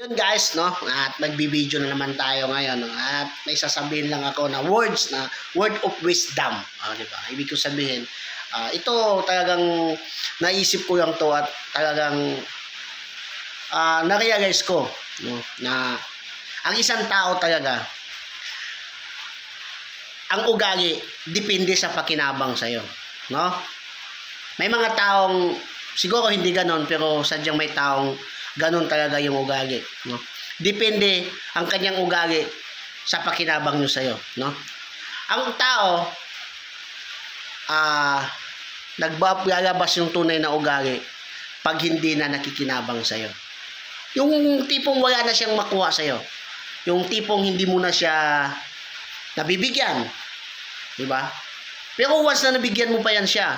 Yun guys, no? At nagbibideo na naman tayo ngayon, no? At may sasabihin lang ako na words, na word of wisdom. Di ba? Ibig ko sabihin, ito talagang naisip ko lang to at talagang na-realize ko, no? Na ang isang tao talaga, ang ugali depende sa pakinabang sa'yo, no? May mga taong siguro hindi ganon, pero sadyang may taong ganon talaga yung ugali, no? Depende ang kanyang ugali sa pakinabang nyo sa'yo, no? Ang tao naglalabas yung tunay na ugali pag hindi na nakikinabang sa'yo. Yung tipong wala na siyang makuha sa'yo. Yung tipong hindi mo na siya nabibigyan. Diba? Pero once na nabigyan mo pa yan siya,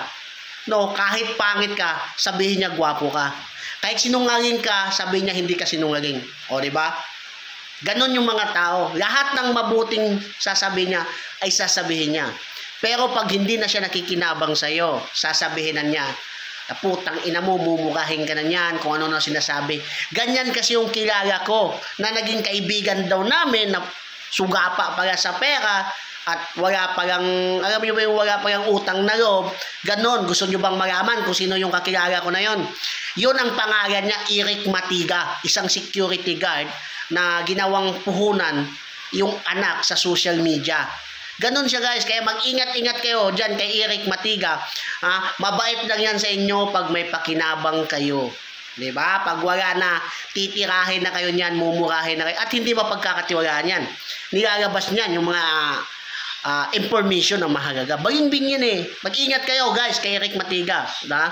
no, kahit pangit ka, sabihin niya gwapo ka. Kahit sinungaling ka, sabihin niya hindi ka sinungaling. O, diba? Ganon yung mga tao. Lahat ng mabuting sasabihin niya ay sasabihin niya. Pero pag hindi na siya nakikinabang sa'yo, sasabihin na niya, putang ina mo, mumurahin ka na niyan, kung ano na sinasabi. Ganyan kasi yung kilala ko, na naging kaibigan daw namin, na sugapa pala sa pera, at wala palang, alam niyo ba yung wala palang utang na loob, ganon, gusto niyo bang malaman kung sino yung kakilala ko na yon? Yun ang pangalan niya, Eric Matiga, isang security guard na ginawang puhunan yung anak sa social media. Ganon siya guys, kaya mag-ingat-ingat kayo dyan kay Eric Matiga. Mabait lang yan sa inyo pag may pakinabang kayo. Diba? Pag wala na, titirahin na kayo niyan, mumurahin na kayo, at hindi mapagkakatiwalaan yan. Nilalabas niyan yung mga information na mahalaga. Baling-bing yan eh. Mag-ingat kayo guys kay Eric Matiga. Diba?